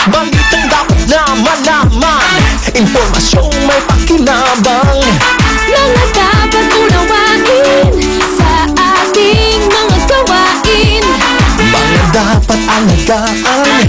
Balitang dapat na malaman, impormasyong may pakinabang, mga dapat unawain sa ating mga gawain, mga dapat alagaan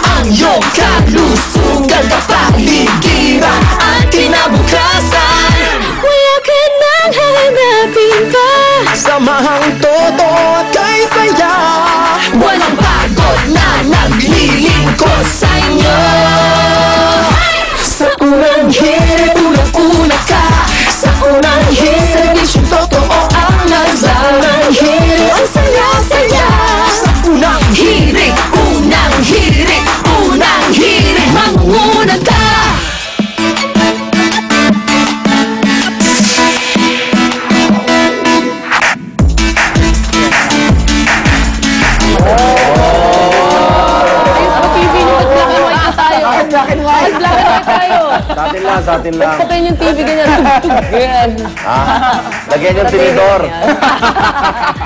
ang iyong kalusugan, kapaligiran at kinabukasan. wala ka nang hahanapin pa. Samahang todo at kay saya, walang pagod na naglilingkod sa inyo. Sa unang hirit, unang-una ka. Sa unang hirit, serbisyong totoo ang nagsamang hirit. Ang saya-saya. Sa unang hirit, unang hirit, unang hirit, mangunguna ka. Sa atin lang. Pagpakin yung TV ganyan. Ganyan. Lagyan yung tinidor.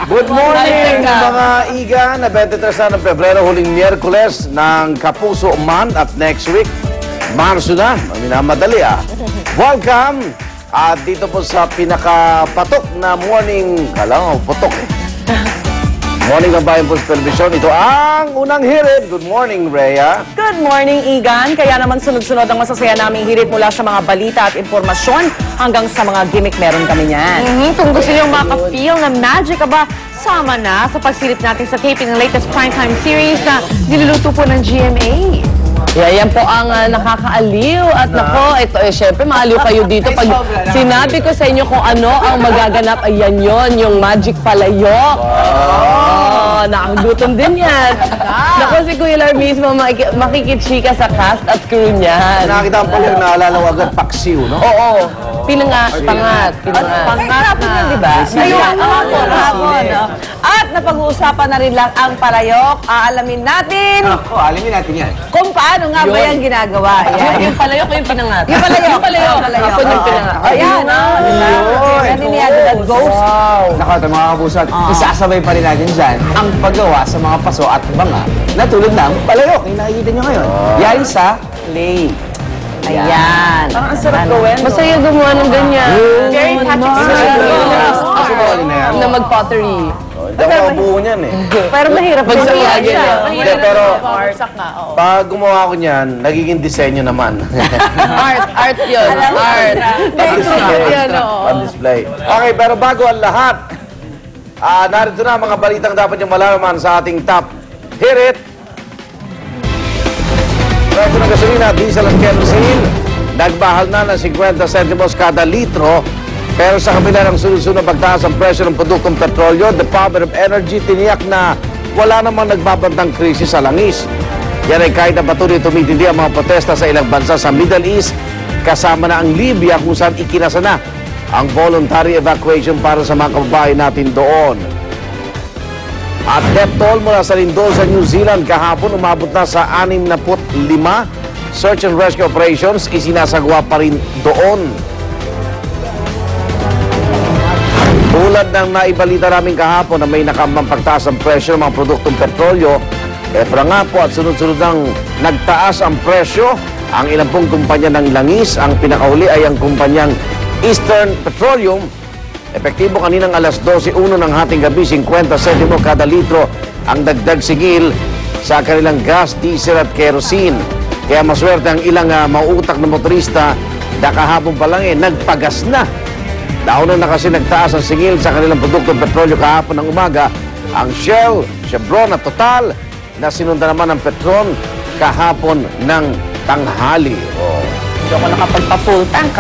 Good morning, mga iga na 23 ng Pebrero, huling Miyerkules ng Kapuso Month at next week, Marso na. Minamadali Welcome! At dito po sa pinakapatok na morning, kala mo, putok Morning ng Bayan po sa Telebisyon. Ito ang Unang Hirit. Good morning, Rhea. Good morning, Igan. Kaya naman sunod-sunod ang masasaya naming hirit mula sa mga balita at impormasyon hanggang sa mga gimmick meron kami niyan. Kung gusto nyo maka-feel na magic, sama na sa pagsilip natin sa taping ng latest primetime series na niluluto po ng GMA. Yeah, yan po ang nakakaaliw. At nako, ito syempre maaliw kayo dito. Pag sinabi ko sa inyo kung ano ang magaganap, ayan yon, yung magic palayok. Nakaglutom din yan. Nako, si Kuya Lar mismo makikitsika sa cast at crew niyan. Nakakita ang pala, naalala ko agad, paksiw, no? Oo. Pangat na, di ba? At napag-uusapan na rin lang ang palayok. Aalamin natin Alamin natin yan. kung paano nga ba yan ginagawa. Yung palayok o yung pinangat? Yung palayok. Ako yung pinangat. Ayan, Ganun niya, that ghost. Nako, ito mga kabusat, isasabay pa rin natin dyan ang paggawa sa mga paso at banga na tulad ng palayok. Yung nakikita nyo ngayon. Yari sa clay. Ayan. Parang ang sarap gawin. Masaya gumawa ng ganyan. Very touching. Kasi bawalin na yan. Na mag-pottery. Hindi ako mabuo niyan Pero mahirap. Magsasaya siya. yan. Hindi, pero Bagsak nga, oo. pag gumawa ko niyan, nagiging disenyo naman. Art yun. Art. On-display. Okay, pero bago ang lahat, narito na mga balitang dapat niyong malalaman sa ating top hirit. Presyo ng gasolina, diesel at kerosene, nagbahal na ng 50 centimos kada litro. Pero sa kabila ng sunod-sunod pagtaas ang presyo ng produktong petrolyo, Department of Energy tiniyak na wala namang nagbabantang krisis sa langis. Yan ay kahit na patuloy tumitindi ang mga protesta sa ilang bansa sa Middle East, kasama na ang Libya kung saan ikinasa na ang voluntary evacuation para sa mga kababayan natin doon. At death toll mula sa lindol sa New Zealand kahapon umabot na sa 65. Search and rescue operations isinasagawa pa rin doon. Tulad ng naibalita namin kahapon na may nakambang pagtaas ang presyo ng mga produktong petrolyo, nga po at sunod-sunod nang nagtaas ang presyo. Ang ilang pong kumpanya ng langis, ang pinakauli ay ang kumpanyang Eastern Petroleum. Epektibo kaninang alas 12:01 ng hating gabi, 50 sentimo kada litro ang dagdag sigil sa kanilang gas, diesel at kerosene. Kaya maswerte ang ilang mauutak na motorista na kahapon pa lang nagpagas na. Daunan na kasi nagtaas ang singil sa kanilang produktong petrolyo kahapon ng umaga. Ang Shell, Chevron at Total na sinundan naman ng Petron kahapon ng tanghali. Hindi ako nakapagpa-full tank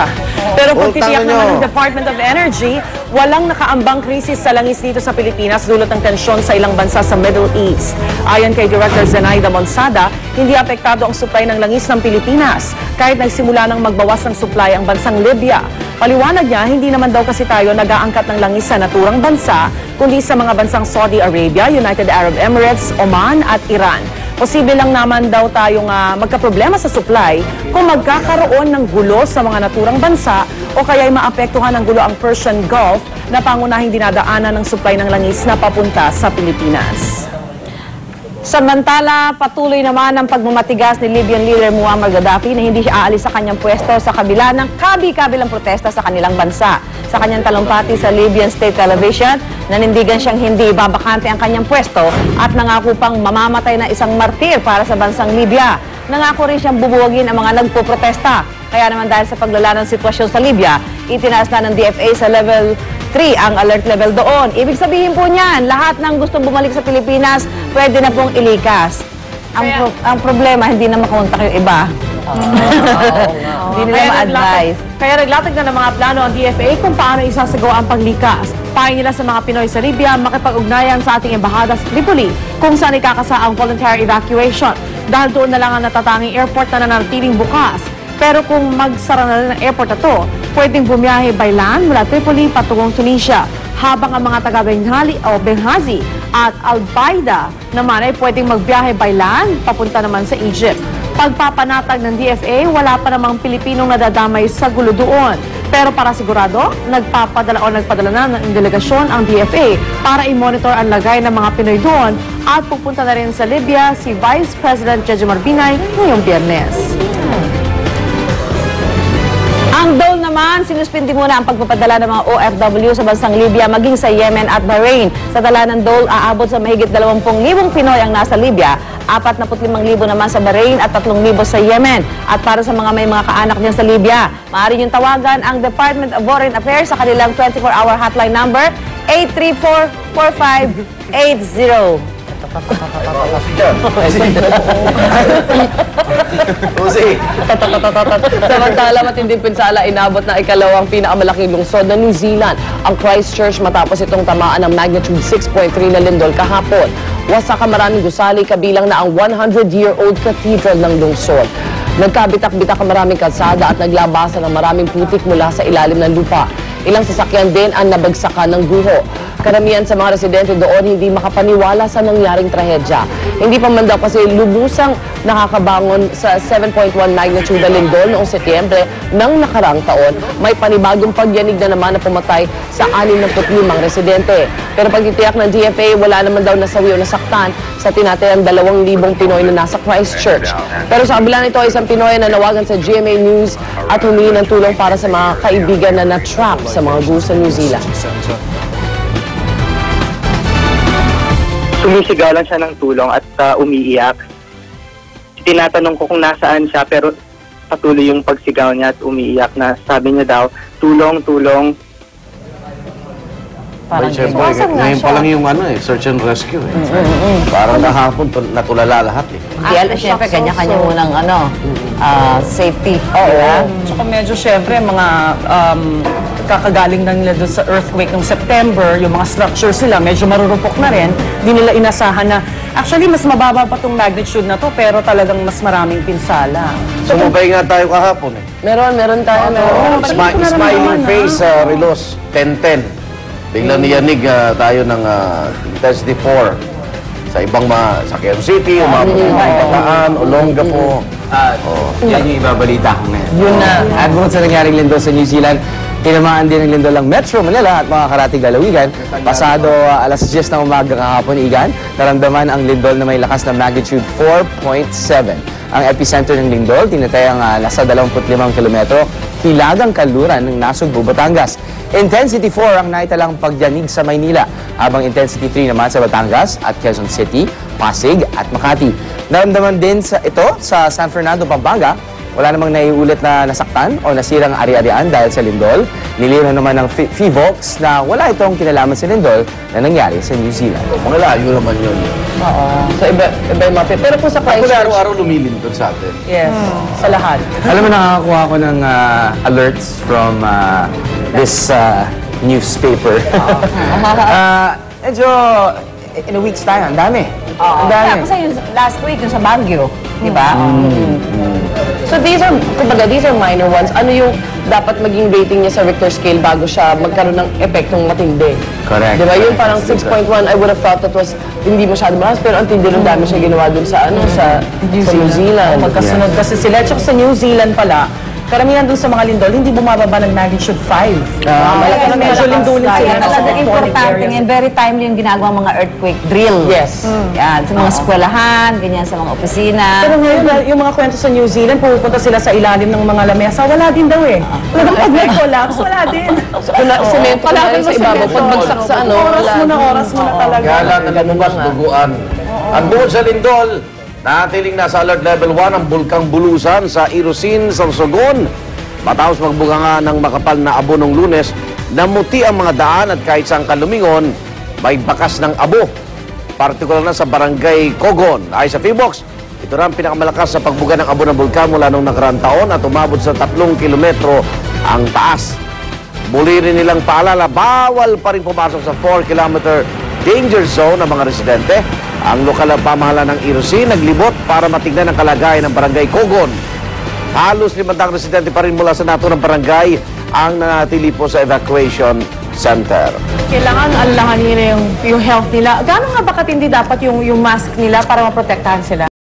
Pero kung titiyak naman ng Department of Energy, walang nakaambang krisis sa langis dito sa Pilipinas dulot ng tensyon sa ilang bansa sa Middle East. Ayon kay Director Zenaida Monsada, hindi apektado ang supply ng langis ng Pilipinas kahit nagsimula ng magbawas ng supply ang bansang Libya. Paliwanag niya, hindi naman daw kasi tayo nag-aangkat ng langis sa naturang bansa, kundi sa mga bansang Saudi Arabia, United Arab Emirates, Oman at Iran. Posible lang naman daw tayong magkaproblema sa supply kung magkakaroon ng gulo sa mga naturang bansa o kaya'y maapektuhan ng gulo ang Persian Gulf na pangunahing dinadaanan ng supply ng langis na papunta sa Pilipinas. Samantala, patuloy naman ang pagmamatigas ni Libyan leader Muammar Gaddafi na hindi siya aalis sa kanyang pwesto sa kabila ng kabi-kabilang protesta sa kanilang bansa. Sa kanyang talumpati sa Libyan State Television, nanindigan siyang hindi babakante ang kanyang pwesto at nangako pang mamamatay na isang martir para sa bansang Libya. Nangako rin siyang bubuwagin ang mga nagpoprotesta. Kaya naman dahil sa paglala ng sitwasyon sa Libya, itinaas na ng DFA sa level 3 ang alert level doon. Ibig sabihin po niyan, lahat ng gustong bumalik sa Pilipinas, pwede na pong ilikas. Ang problema, hindi na makontak yung iba. Hindi nila ma-advise. Kaya naglatag na ng mga plano ang DFA kung paano isasagawa ang paglikas. Payo nila sa mga Pinoy sa Libya makipag-ugnayan sa ating embahada sa Tripoli kung saan ikakasa ang voluntary evacuation. Dahil doon na lang ang natatanging airport na nanatiling bukas. Pero kung magsara na rin ang airport na to, pwedeng bumiyahe by land mula Tripoli patungong Tunisia. Habang ang mga taga-Benghazi at Al-Baida naman ay pwedeng magbiyahe by land papunta naman sa Egypt. Pagpapanatag ng DFA, wala pa namang Pilipinong nadadamay sa gulo doon. Pero para sigurado, nagpadala na ng delegasyon ang DFA para i-monitor ang lagay ng mga Pinoy doon at pupunta na rin sa Libya si Vice President Jejomar Binay ngayong Biyernes. Ang DOL naman, sinuspindi muna ang pagpapadala ng mga OFW sa bansang Libya maging sa Yemen at Bahrain. Sa dala ng DOL, aabot sa mahigit 20,000 Pinoy ang nasa Libya, 45,000 naman sa Bahrain at 3,000 sa Yemen. At para sa mga may mga kaanak niyan sa Libya, maaari niyong tawagan ang Department of Foreign Affairs sa kanilang 24-hour hotline number 834-4580. Samantala, matinding pinsala, inabot na ikalawang pinakamalaking lungsod na New Zealand ang Christchurch matapos itong tamaan ng magnitude 6.3 na lindol kahapon. Wasak ang maraming gusali, kabilang na ang 100-year-old cathedral ng lungsod. Nagkabitak-bitak ang maraming kalsada at naglabasan ng maraming putik mula sa ilalim ng lupa. Ilang sasakyan din ang nabagsakan ng guho. Karamihan sa mga residente doon hindi makapaniwala sa nangyaring trahedya. Hindi pa man daw kasi lubusang nakakabangon sa 7.1 magnitude na lindol noong Setyembre ng nakarang taon. May panibagong pagyanig na naman na pumatay sa 65 residente. Pero pagtitiyak ng DFA, wala naman daw nasawi o nasaktan sa tinatayang 2,000 Pinoy na nasa Christchurch. Pero sa kabila nito, isang Pinoy na nawagan sa GMA News at humingi ng tulong para sa mga kaibigan na na-trap sa mga guho sa New Zealand. Sumisigaw lang siya ng tulong at umiiyak. Tinatanong ko kung nasaan siya pero patuloy yung pagsigaw niya at umiiyak na sabi niya daw, tulong, tulong. Parang ngayon pa lang yung search and rescue eh. Parang kahapon natulala lahat eh. Siyempre, kanya-kanya munang safety. Tsaka medyo siyempre mga kakagaling na nila doon sa earthquake ng September, yung mga structures nila medyo marurupok na rin. Hindi nila inasahan na, actually mas mababa pa itong magnitude na to pero talagang mas maraming pinsala. Sumubay nga tayo kahapon eh. Meron tayo. Smiling face, Relos, 10-10. Biglang niyanig tayo ng intensity 4 sa ibang sa Quezon City, Bataan, Olongapo. Yan yung ibabalita ko ngayon. Yun na. At bukod sa nangyaring lindol sa New Zealand, tinamaan din ng lindol ang Metro Manila at mga karatig lalawigan. Pasado alas 10 ng umaga kahapon, Igan, naramdaman ang lindol na may lakas na magnitude 4.7. Ang epicenter ng lindol, tinatayang nasa 25 kilometro, hilagang kanluran ng Nasugbu, Batangas. Intensity 4 ang naitalang pagyanig sa Maynila, habang intensity 3 naman sa Batangas at Quezon City, Pasig at Makati. Naramdaman din ito sa San Fernando, Pampanga. Wala namang naiulit na nasaktan o nasirang ari-arian dahil sa lindol. Nilinaw naman ng PHIVOLCS na wala itong kinalaman sa lindol na nangyari sa New Zealand. Mga layo naman yun. Oo. So iba yung mapit. Pero po sa Christchurch, Araw-araw lumilindol sa atin. Yes, sa lahat. Alam mo, nakakakuha ko ng alerts from this newspaper. Medyo, in a week's time, ang dami. Ang dami. Kasi yung last week, yung sa Baguio, di ba? so these are minor ones. Ano yung dapat maging rating niya sa Richter scale bago siya magkaroon ng epektong matindi? Correct. Diba? Yung parang 6.1, I would have thought that was hindi masyado malakas, pero ang tindi ng dami siya ginawa dun sa New Zealand. Magkasunod kasi sila. Tsaka sa New Zealand pala, karamihan dun sa mga lindol, hindi bumababa ng magnitude 5. Talaga medyo lindulin sila. Kaya talaga importante ngayon, very timely yung ginagawa mga earthquake drill. Yes. Yan, sa mga eskwelahan, ganyan sa mga opisina. Pero ngayon, yung mga kwento sa New Zealand, pupunta sila sa ilalim ng mga lamesa, wala din daw eh. Talagang pag may collapse, wala din. Semento Wala na din sa ibabaw. semento. Pagbagsak sa ano, Oras mo na talaga. Kaya lang lumabas, duguan. At bukod sa lindol, natiling nasa alert level 1 ang bulkang Bulusan sa Irosin, Sorsogon. Matapos magbuga nga ng makapal na abo nung Lunes, namuti ang mga daan at kahit saan ka lumingon, may bakas ng abo. Partikular na sa barangay Cogon. Ay sa Phibox, ito na ang pinakamalakas sa pagbuga ng abo ng bulkan mula nung nakaraang taon at umabot sa 3 kilometro ang taas. Muli rin nilang paalala, bawal pa rin pumasok sa 4-kilometer danger zone ng mga residente. Ang lokal na pamahalaan ng Irosin naglibot para matignan ang kalagayan ng barangay Cogon. Halos 500 residente pa rin mula sa naturang barangay ang nanatili po sa evacuation center. Kailangan alangan nila yung health nila. Gano'n nga ba katindi dapat yung mask nila para maprotektahan sila?